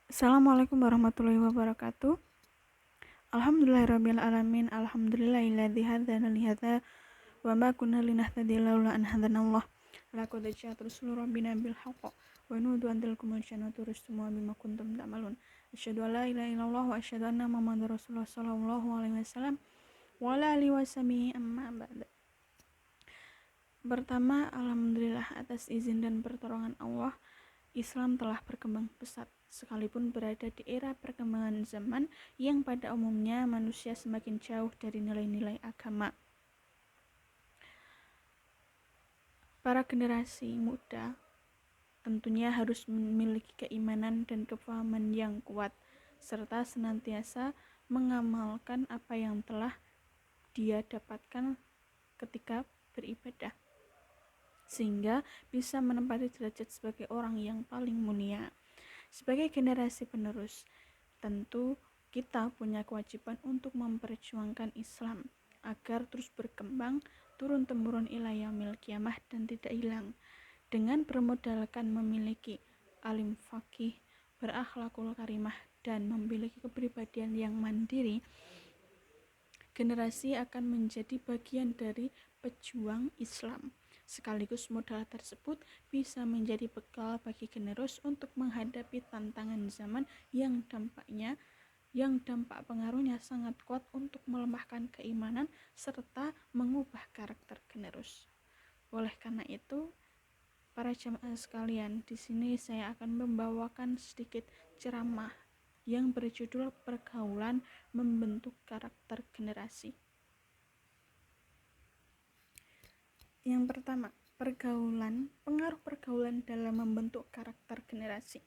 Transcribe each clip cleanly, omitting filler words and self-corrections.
Assalamualaikum warahmatullahi wabarakatuh. Alhamdulillahirabbil alamin. Alhamdulillahilladzi hadzana li hadza wa ma kunna linahtadiya laula an hadanallah. Laqad ja'at rusulu rabbina bil haqq wa nudu an tilkum jannatu rustum bima kuntum ta'malun. Asyhadu an la ilaha illallah wa asyhadu anna muhammadar rasulullah sallallahu alaihi wasallam wa ala alihi washabihi amma ba'd. Pertama, alhamdulillah atas izin dan pertolongan Allah, Islam telah berkembang pesat. Sekalipun berada di era perkembangan zaman yang pada umumnya manusia semakin jauh dari nilai-nilai agama. Para generasi muda tentunya harus memiliki keimanan dan kefahaman yang kuat, serta senantiasa mengamalkan apa yang telah dia dapatkan ketika beribadah, sehingga bisa menempati derajat sebagai orang yang paling mulia. Sebagai generasi penerus, tentu kita punya kewajiban untuk memperjuangkan Islam agar terus berkembang turun-temurun ila yaumil qiyamah dan tidak hilang. Dengan bermodalkan memiliki alim faqih, berakhlakul karimah, dan memiliki kepribadian yang mandiri, generasi akan menjadi bagian dari pejuang Islam. Sekaligus modal tersebut bisa menjadi bekal bagi generasi untuk menghadapi tantangan zaman yang dampak pengaruhnya sangat kuat untuk melemahkan keimanan serta mengubah karakter generasi. Oleh karena itu, para jamaah sekalian, di sini saya akan membawakan sedikit ceramah yang berjudul Pergaulan Membentuk Karakter Generasi. Yang pertama, pengaruh pergaulan dalam membentuk karakter generasi.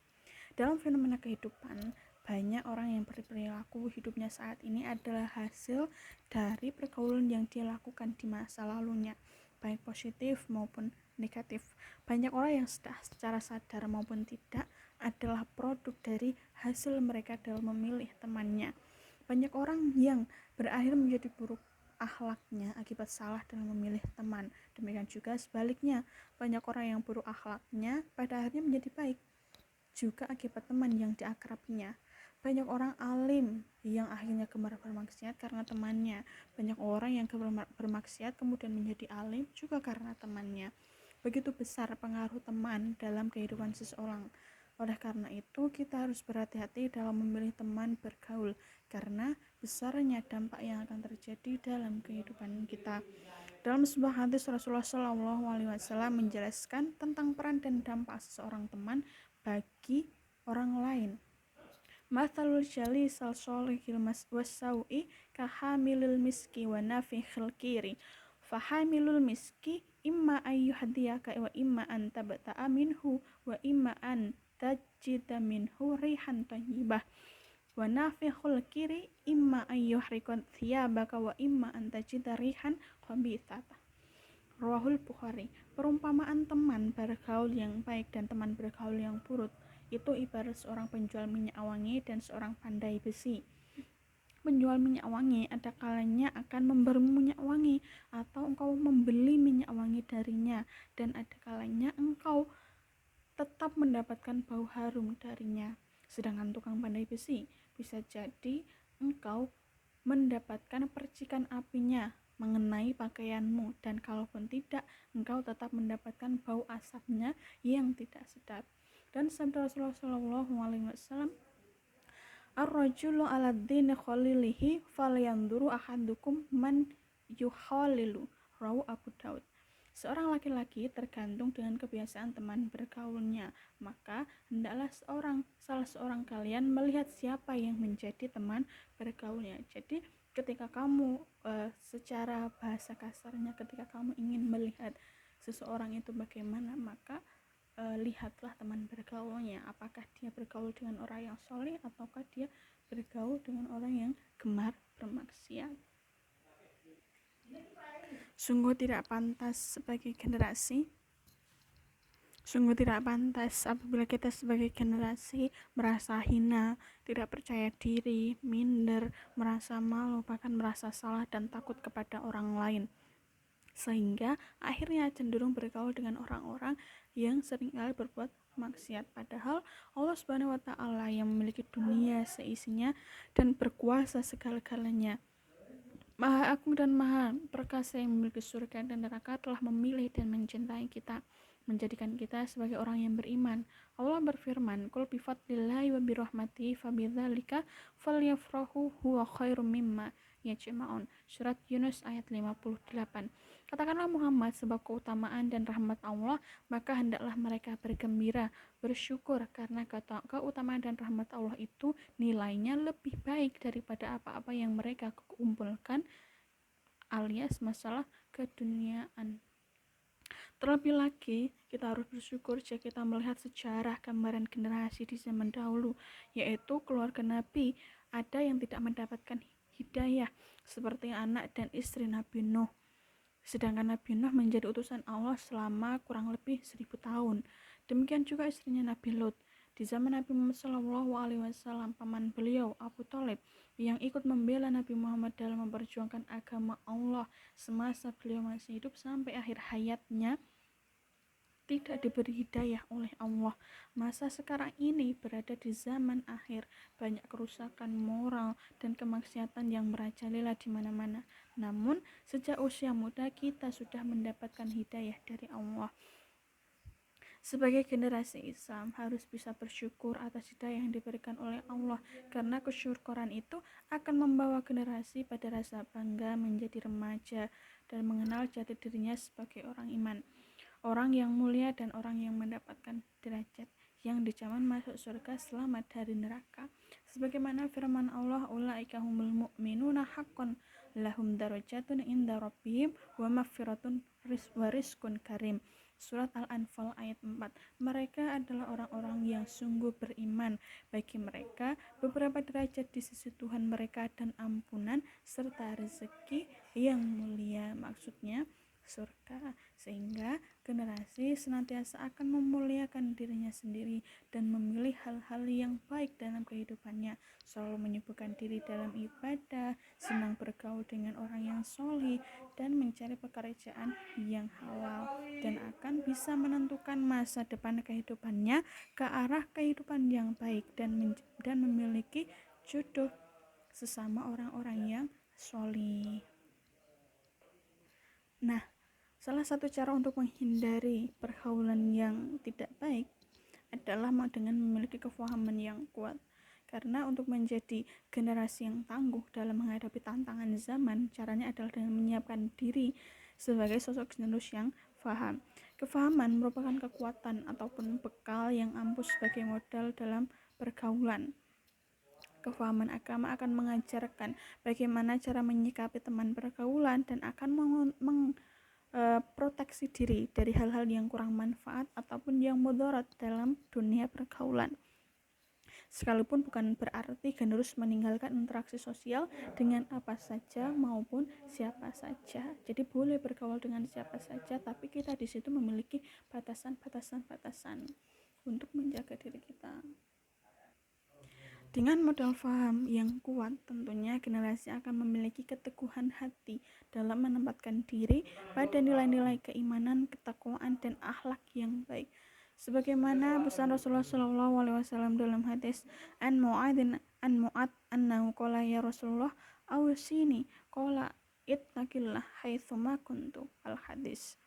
Dalam fenomena kehidupan, banyak orang yang berperilaku hidupnya saat ini adalah hasil dari pergaulan yang dia lakukan di masa lalunya, baik positif maupun negatif. Banyak orang yang secara sadar maupun tidak adalah produk dari hasil mereka dalam memilih temannya. Banyak orang yang berakhir menjadi buruk akhlaknya akibat salah dalam memilih teman. Demikian juga sebaliknya, banyak orang yang buruk akhlaknya pada akhirnya menjadi baik juga akibat teman yang diakrabinya. Banyak orang alim yang akhirnya gemar bermaksiat karena temannya. Banyak orang yang gemar bermaksiat kemudian menjadi alim juga karena temannya. Begitu besar pengaruh teman dalam kehidupan seseorang. Oleh karena itu, kita harus berhati-hati dalam memilih teman bergaul, karena besarnya dampak yang akan terjadi dalam kehidupan kita. Dalam sebuah hadis, Rasulullah SAW menjelaskan tentang peran dan dampak seseorang teman bagi orang lain. Mathalul jalisal sholihil wassaui kahamilil miski wa nafikhil kiri. Fahamilul miski imma ayyuhdiyaka wa imma an tabta'a minhu wa imma an tajida minhu rihan tayyibah. Wa nafikhul kiri imma ayyuhrikun thiyabaka wa imma an tajida rihan khabithata. Rawahul Bukhari. Perumpamaan teman bergaul yang baik dan teman bergaul yang buruk itu ibarat seorang penjual minyak wangi dan seorang pandai besi. Penjual minyak wangi ada kalanya akan memberi minyak wangi atau engkau membeli minyak wangi darinya, dan ada kalanya engkau tetap mendapatkan bau harum darinya. Sedangkan tukang pandai besi bisa jadi engkau mendapatkan percikan apinya mengenai pakaianmu, dan kalaupun tidak, engkau tetap mendapatkan bau asapnya yang tidak sedap. Dan sabda Rasulullah SAW, ar-rajulu ala dini khalilihi falyanzuru ahadukum man yukhalilu. Rawu Abu Daud. Seorang laki-laki tergantung dengan kebiasaan teman bergaulnya, maka hendaklah salah seorang kalian melihat siapa yang menjadi teman bergaulnya. Jadi ketika kamu secara bahasa kasarnya, ketika kamu ingin melihat seseorang itu bagaimana, maka lihatlah teman bergaulnya, apakah dia bergaul dengan orang yang soleh ataukah dia bergaul dengan orang yang gemar bermaksiat. Sungguh tidak pantas apabila kita sebagai generasi merasa hina, tidak percaya diri, minder, merasa malu, bahkan merasa salah dan takut kepada orang lain, sehingga akhirnya cenderung bergaul dengan orang-orang yang seringkali berbuat maksiat. Padahal Allah Subhanahu wa taala yang memiliki dunia seisinya dan berkuasa segala-galanya, Maha Agung dan Maha Perkasa yang memiliki surga dan neraka, telah memilih dan mencintai kita, menjadikan kita sebagai orang yang beriman. Allah berfirman, "Qul bi fadlillahi wa bi rahmatihi fabidzalika falyafrahu huwa khairum mimma yajma'un." Surat Yunus ayat 58. Katakanlah Muhammad, sebab keutamaan dan rahmat Allah, maka hendaklah mereka bergembira, bersyukur, karena keutamaan dan rahmat Allah itu nilainya lebih baik daripada apa-apa yang mereka kumpulkan, alias masalah keduniaan. Terlebih lagi, kita harus bersyukur jika kita melihat sejarah gambaran generasi di zaman dahulu, yaitu keluarga Nabi. Ada yang tidak mendapatkan hidayah, seperti anak dan istri Nabi Nuh. Sedangkan Nabi Nuh menjadi utusan Allah selama kurang lebih 1000 tahun. Demikian juga istrinya Nabi Lot. Di zaman Nabi Muhammad SAW, paman beliau Abu Thalib yang ikut membela Nabi Muhammad dalam memperjuangkan agama Allah semasa beliau masih hidup sampai akhir hayatnya, tidak diberi hidayah oleh Allah. Masa sekarang ini berada di zaman akhir, banyak kerusakan moral dan kemaksiatan yang merajalela di mana-mana. Namun, sejak usia muda kita sudah mendapatkan hidayah dari Allah. Sebagai generasi Islam harus bisa bersyukur atas hidayah yang diberikan oleh Allah, karena kesyukuran itu akan membawa generasi pada rasa bangga menjadi remaja dan mengenal jati dirinya sebagai orang iman, orang yang mulia, dan orang yang mendapatkan derajat yang dijamin masuk surga selamat dari neraka. Sebagaimana firman Allah, "Ulaika humul mu'minuna haqqan lahum darajatun inda rabbihim wa maghfiratun wa rizqun karim." Surat Al-Anfal ayat 4. Mereka adalah orang-orang yang sungguh beriman. Bagi mereka beberapa derajat di sisi Tuhan mereka dan ampunan serta rezeki yang mulia, maksudnya surga. Sehingga generasi senantiasa akan memuliakan dirinya sendiri dan memilih hal-hal yang baik dalam kehidupannya, selalu menyibukkan diri dalam ibadah, senang bergaul dengan orang yang solih, dan mencari pekerjaan yang halal, dan akan bisa menentukan masa depan kehidupannya ke arah kehidupan yang baik dan memiliki jodoh sesama orang-orang yang solih. Nah, salah satu cara untuk menghindari pergaulan yang tidak baik adalah dengan memiliki kefahaman yang kuat. Karena untuk menjadi generasi yang tangguh dalam menghadapi tantangan zaman, caranya adalah dengan menyiapkan diri sebagai sosok generasi yang paham. Kefahaman merupakan kekuatan ataupun bekal yang ampuh sebagai modal dalam pergaulan. Kefahaman agama akan mengajarkan bagaimana cara menyikapi teman pergaulan dan akan proteksi diri dari hal-hal yang kurang manfaat ataupun yang mudarat dalam dunia pergaulan. Sekalipun bukan berarti generus meninggalkan interaksi sosial dengan apa saja maupun siapa saja. Jadi boleh bergaul dengan siapa saja, tapi kita di situ memiliki batasan-batasan untuk menjaga diri kita. Dengan modal faham yang kuat, tentunya generasi akan memiliki keteguhan hati dalam menempatkan diri pada nilai-nilai keimanan, ketakwaan, dan akhlak yang baik. Sebagaimana pesan Rasulullah SAW dalam hadis an Mu'ad annahu qala ya Rasulullah awsini qala ittaqillah haitsuma kuntu, al hadis.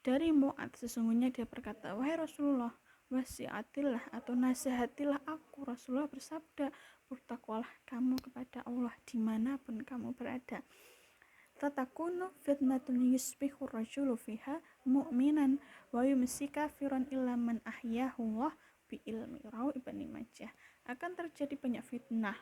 Dari Mu'ad, sesungguhnya dia berkata, "Wahai Rasulullah, wasiatilah atau nasihatilah aku." Rasulullah bersabda, "Bertakwalah kamu kepada Allah dimanapun kamu berada. Tatakunu fitnatun yusbihu rajulu fiha mu'minan wa yumsi kafiran illa man ahyahullah bi ilmi." Rawi Ibnu Majah. Akan terjadi banyak fitnah.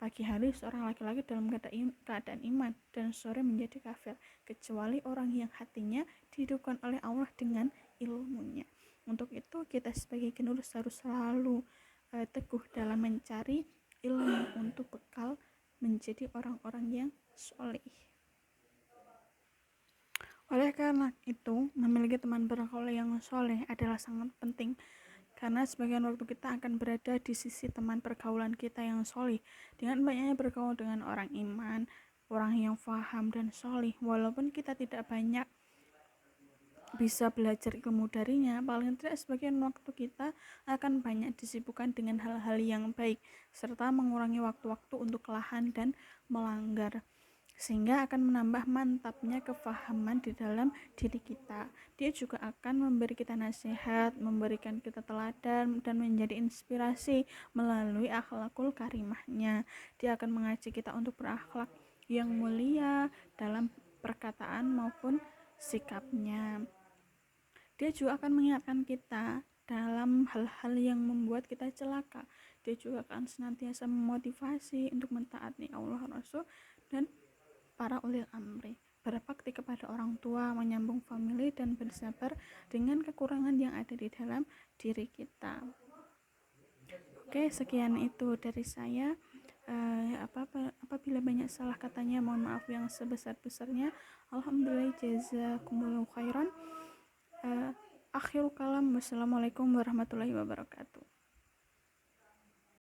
Pagi hari seorang laki-laki dalam keadaan iman dan sore menjadi kafir, kecuali orang yang hatinya dihidupkan oleh Allah dengan ilmunya. Untuk itu kita sebagai generasi harus selalu teguh dalam mencari ilmu untuk bekal menjadi orang-orang yang soleh. Oleh karena itu, memiliki teman bergaul yang soleh adalah sangat penting, karena sebagian waktu kita akan berada di sisi teman pergaulan kita yang soleh. Dengan banyaknya bergaul dengan orang iman, orang yang faham dan soleh, walaupun kita tidak banyak bisa belajar ilmu darinya, paling tidak sebagian waktu kita akan banyak disibukkan dengan hal-hal yang baik, serta mengurangi waktu-waktu untuk kelelahan dan melanggar, sehingga akan menambah mantapnya kefahaman di dalam diri kita. Dia juga akan memberi kita nasihat, memberikan kita teladan, dan menjadi inspirasi melalui akhlakul karimahnya. Dia akan mengajak kita untuk berakhlak yang mulia dalam perkataan maupun sikapnya. Dia juga akan mengingatkan kita dalam hal-hal yang membuat kita celaka. Dia juga akan senantiasa memotivasi untuk mentaati Allah, Rasul, dan para ulil amri, berbakti kepada orang tua, menyambung famili, dan bersabar dengan kekurangan yang ada di dalam diri kita. Oke, sekian itu dari saya. Apabila banyak salah katanya, mohon maaf yang sebesar-besarnya. Alhamdulillah, jazakumullahu khairan. Akhirul kalam, wassalamualaikum warahmatullahi wabarakatuh.